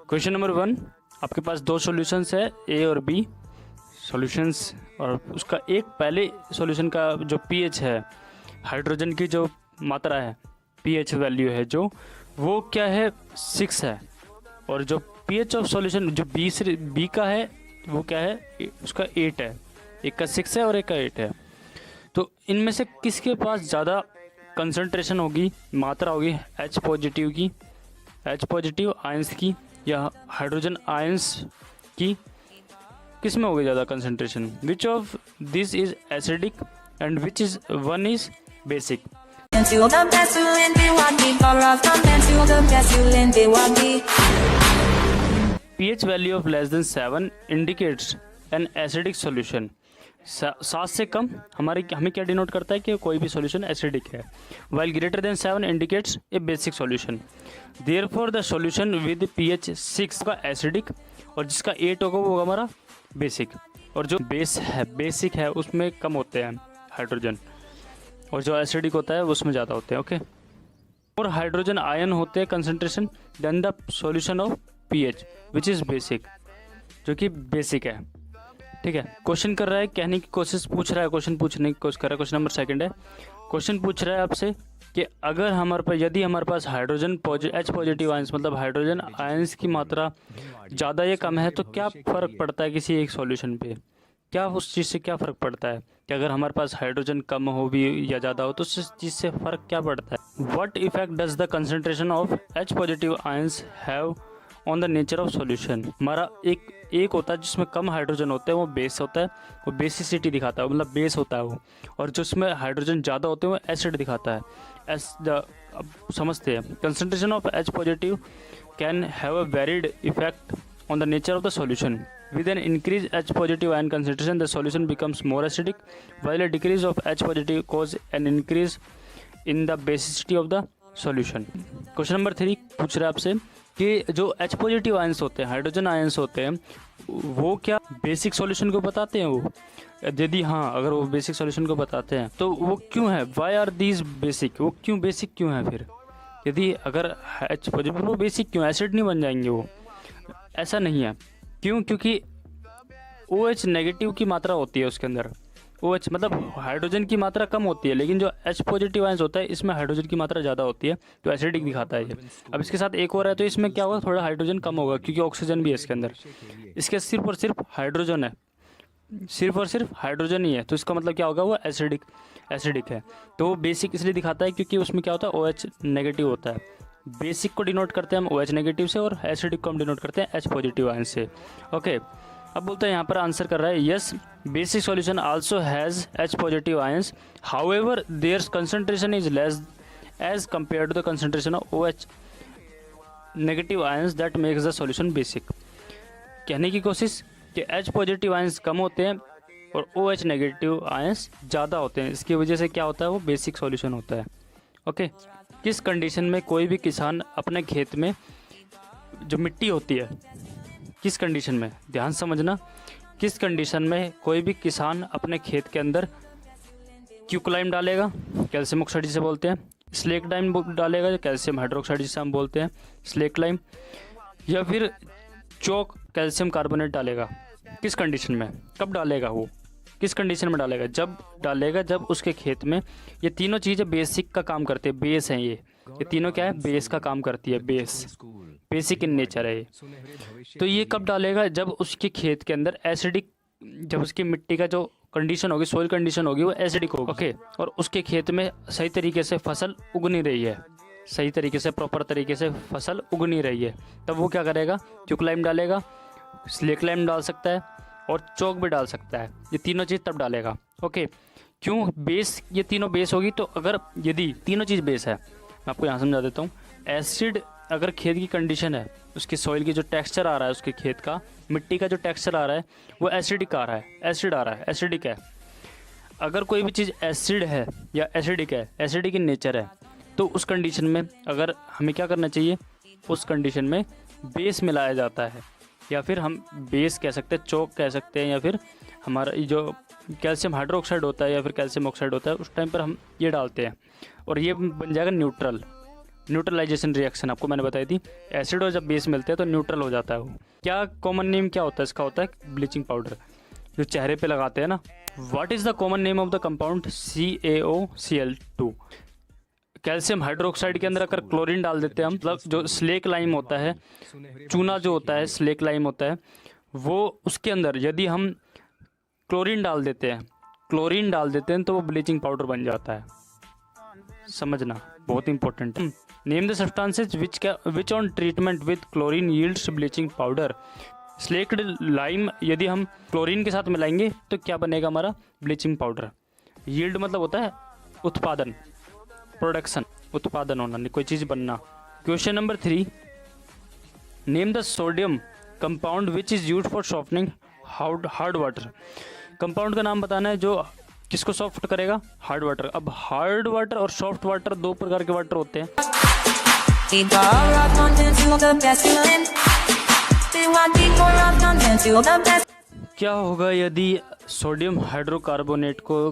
Question number 1, आपके पास दो solutions है ए और बी सॉल्यूशंस, और उसका एक पहले सॉल्यूशन का जो पीएच है, हाइड्रोजन की जो मात्रा है, पीएच वैल्यू है जो, वो क्या है 6 है, और जो पीएच ऑफ सॉल्यूशन जो बी का है वो क्या है, उसका 8 है। एक का 6 है और एक का 8 है। तो इनमें से किसके पास ज़्यादा कंसंट्रेशन होगी, मात्रा होगी H पॉजिटिव की, H पॉजिटिव आयंस की या हाइड्रोजन आयंस की, किस में होगी ज़्यादा concentration? Which of this is acidic and which is one is basic? pH value of less than 7 indicates an acidic solution. 7 से कम हमें क्या डिनोट करता है कि कोई भी सॉल्यूशन एसिडिक है, while greater than 7 indicates a basic solution. Therefore the solution with pH 6 का एसिडिक, और जिसका 8 होगा वो हमारा बेसिक। और जो बेसिक है उसमें कम होते हैं हाइड्रोजन, और जो एसिडिक होता है उसमें ज़्यादा होते हैं। ओके, और हाइड्रोजन आयन होते हैं concentration then the solution of pH which is basic, जो कि बेसिक है। ठीक है, क्वेश्चन कर रहा है, कहने की कोशिश पूछ रहा है, क्वेश्चन पूछने की कोशिश कर रहा है। क्वेश्चन नंबर 2 है, क्वेश्चन पूछ रहा है आपसे कि अगर यदि हमारे पास हाइड्रोजन H पॉजिटिव आयंस मतलब हाइड्रोजन आयंस की मात्रा ज़्यादा या कम है तो क्या फ़र्क पड़ता है किसी एक सॉल्यूशन पे? क्या उस चीज़ से क्या फ़र्क पड़ता है कि अगर हमारे पास हाइड्रोजन कम हो भी या ज़्यादा हो तो उस चीज़ से फ़र्क क्या पड़ता है? What effect does the concentration of H positive ions have on the nature of solution? हमारा एक होता है जिसमें कम हाइड्रोजन होते हैं, वो बेस होता है, वो बेसिसिटी दिखाता है, मतलब बेस होता है वो, और जिसमें हाइड्रोजन ज़्यादा होते हैं वो एसिड दिखाता है। अब समझते हैं, concentration of H positive can have a varied effect on the nature of the solution. With an increased H positive ion concentration, the solution becomes more acidic, while a decrease of H positive cause an increase in the basicity of the solution. Question number 3 पूछ रहा है आपसे कि जो H positive ions होते हैं, hydrogen ions होते हैं, वो क्या बेसिक सॉल्यूशन को बताते हैं? वो यदि हाँ, अगर वो बेसिक सॉल्यूशन को बताते हैं तो वो क्यों है? Why are these basic? वो क्यों बेसिक क्यों है? फिर यदि अगर H पॉजिटिव, वो बेसिक क्यों, एसिड नहीं बन जाएंगे वो? ऐसा नहीं है। क्यों? क्योंकि OH नेगेटिव की मात्रा होती है उसके अंदर। OH मतलब हाइड्रोजन की मात्रा कम होती है, लेकिन जो H पॉजिटिव आयंस होता है इसमें हाइड्रोजन की मात्रा ज़्यादा होती है, तो एसिडिक दिखाता है ये। अब इसके साथ एक और है, तो इसमें क्या होगा, थोड़ा हाइड्रोजन कम होगा क्योंकि ऑक्सीजन भी है इसके अंदर। इसके सिर्फ और सिर्फ हाइड्रोजन है, सिर्फ और सिर्फ हाइड्रोजन ही है, तो इसका मतलब क्या होगा, वो एसिडिक है। तो वो बेसिक इसलिए दिखाता है क्योंकि उसमें क्या होता है, OH नेगेटिव होता है। बेसिक को डिनोट करते हैं हम OH नेगेटिव से, और एसिडिक को हम डिनोट करते हैं H पॉजिटिव आयन से। ओके, अब बोलते हैं यहाँ पर आंसर कर रहा है yes, basic solution also has H positive ions, however their concentration is less as compare to the concentration of OH negative ions that makes the solution basic. कहने की कोशिश कि H पॉजिटिव आयंस कम होते हैं और OH नेगेटिव आयंस ज़्यादा होते हैं, इसकी वजह से क्या होता है, वो बेसिक सॉल्यूशन होता है। ओके, किस कंडीशन में कोई भी किसान अपने खेत में जो मिट्टी होती है, किस कंडीशन में, ध्यान समझना, किस कंडीशन में कोई भी किसान अपने खेत के अंदर क्यूक्लाइम डालेगा, कैल्शियम ऑक्साइड जिसे बोलते हैं, स्लेक लाइम डालेगा, कैल्शियम हाइड्रोक्साइड जिसे हम बोलते हैं स्लेक लाइम, या फिर चौक कैल्शियम कार्बोनेट डालेगा? किस कंडीशन में, कब डालेगा, वो किस कंडीशन में डालेगा? जब डालेगा जब उसके खेत में ये तीनों चीज़ें बेसिक का काम करते हैं, बेस हैं ये तीनों क्या है, बेस का काम करती है, बेसिक इन नेचर है ये। तो ये कब डालेगा? जब उसके खेत के अंदर एसिडिक, जब उसकी मिट्टी का जो कंडीशन होगी, सोइल कंडीशन होगी, वो एसिडिक होगी। ओके, और उसके खेत में सही तरीके से फसल उग नहीं रही है, सही तरीके से प्रॉपर तरीके से फसल उग नहीं रही है, तब वो क्या करेगा, क्यूक्लाइम डालेगा, स्लेक लाइम डाल सकता है और चौक भी डाल सकता है, ये तीनों चीज़ तब डालेगा। ओके, क्यों बेस, ये तीनों बेस होगी, तो अगर यदि तीनों चीज़ बेस है, मैं आपको यहाँ समझा देता हूँ। एसिड अगर खेत की कंडीशन है, उसकी सॉइल की जो टेक्सचर आ रहा है, उसके खेत का मिट्टी का जो टेक्सचर आ रहा है वो एसिडिक आ रहा है, एसिड आ रहा है, एसिडिक है। अगर कोई भी चीज़ एसिड है या एसिडिक है, एसिडिक इन नेचर है, तो उस कंडीशन में अगर हमें क्या करना चाहिए, उस कंडीशन में बेस मिलाया जाता है, या फिर हम बेस कह सकते हैं, चौक कह सकते हैं, या फिर हमारा जो कैल्शियम हाइड्रोक्साइड होता है या फिर कैल्शियम ऑक्साइड होता है, उस टाइम पर हम ये डालते हैं और ये बन जाएगा न्यूट्रल। न्यूट्रलाइजेशन रिएक्शन आपको मैंने बताई थी, एसिड और जब बेस मिलते हैं तो न्यूट्रल हो जाता है वो। क्या कॉमन नेम क्या होता है इसका? होता है ब्लीचिंग पाउडर, जो चेहरे पे लगाते हैं ना। What is the common name of the compound? CaOCl2। Calcium hydroxide के अंदर अगर क्लोरीन डाल देते हैं हम, मतलब जो स्लेक लाइम होता है, चूना जो होता है स्लेक लाइम होता है, वो उसके अंदर यदि हम क्लोरीन डाल देते हैं तो वो ब्लीचिंग पाउडर बन जाता है। समझना बहुत इंपॉर्टेंट है। Name the substances which on treatment with chlorine yields bleaching powder. Slaked lime यदि हम क्लोरीन के साथ मिलाएंगे तो क्या बनेगा हमारा? Bleaching powder. यील्ड मतलब होता है उत्पादन, प्रोडक्शन, उत्पादन होना, कोई चीज़ बनना। Question number 3, name the sodium compound which is use for softening hard water. Compound का नाम बताना है जो किसको सॉफ्ट करेगा? Hard water. अब हार्ड वाटर और सॉफ्ट वाटर दो प्रकार के वाटर होते हैं। क्या होगा यदि सोडियम हाइड्रोकार्बोनेट को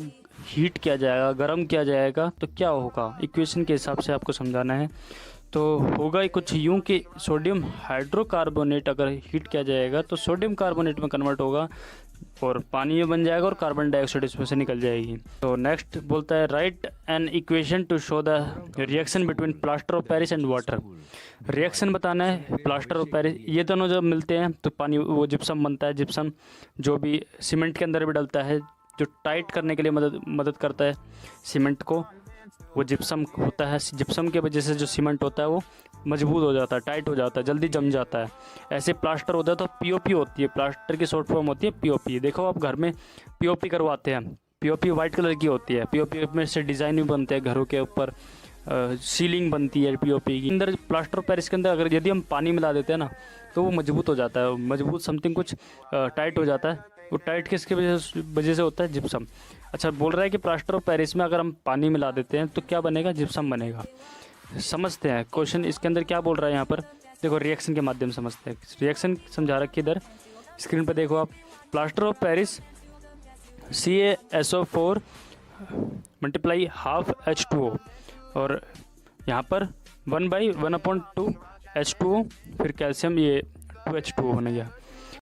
हीट किया जाएगा, गर्म किया जाएगा, तो क्या होगा? इक्वेशन के हिसाब से आपको समझाना है। तो होगा कुछ यूं कि सोडियम हाइड्रोकार्बोनेट अगर हीट किया जाएगा तो सोडियम कार्बोनेट में कन्वर्ट होगा और पानी में बन जाएगा और कार्बन डाइऑक्साइड इसमें से निकल जाएगी। तो नेक्स्ट बोलता है right an equation two show the reaction between plaster of Paris and water. Reaction बताना है प्लास्टर ऑफ पेरिस, ये दोनों जब मिलते हैं तो पानी वो जिप्सम बनता है। जिप्सम जो भी सीमेंट के अंदर भी डलता है, जो टाइट करने के लिए मदद करता है सीमेंट को, वो जिप्सम होता है। जिप्सम के वजह से जो सीमेंट होता है वो मजबूत हो जाता है, टाइट हो जाता है, जल्दी जम जाता है। ऐसे प्लास्टर होता है तो पीओपी होती है, प्लास्टर की शॉर्ट फॉर्म होती है पीओपी। देखो आप घर में पीओपी करवाते हैं, पीओपी वाइट कलर की होती है। पीओपी में से डिज़ाइन भी बनते हैं घरों के ऊपर, सीलिंग बनती है पीओपी की। अंदर प्लास्टर ऑफ पेरिस के अंदर अगर यदि हम पानी मिला देते हैं ना तो वो मजबूत हो जाता है, मजबूत समथिंग कुछ टाइट हो जाता है। वो टाइट किसके वजह से होता है? जिप्सम। अच्छा, बोल रहा है कि प्लास्टर ऑफ पेरिस में अगर हम पानी मिला देते हैं तो क्या बनेगा? जिप्सम बनेगा। समझते हैं क्वेश्चन इसके अंदर क्या बोल रहा है यहाँ पर। देखो रिएक्शन के माध्यम से समझते हैं। रिएक्शन समझा रखी इधर स्क्रीन पर देखो आप। Plaster of Paris CaSO4 multiply half H2O, और यहाँ पर 1/1/2 H2O, फिर कैल्शियम ये 2H2O होने गया।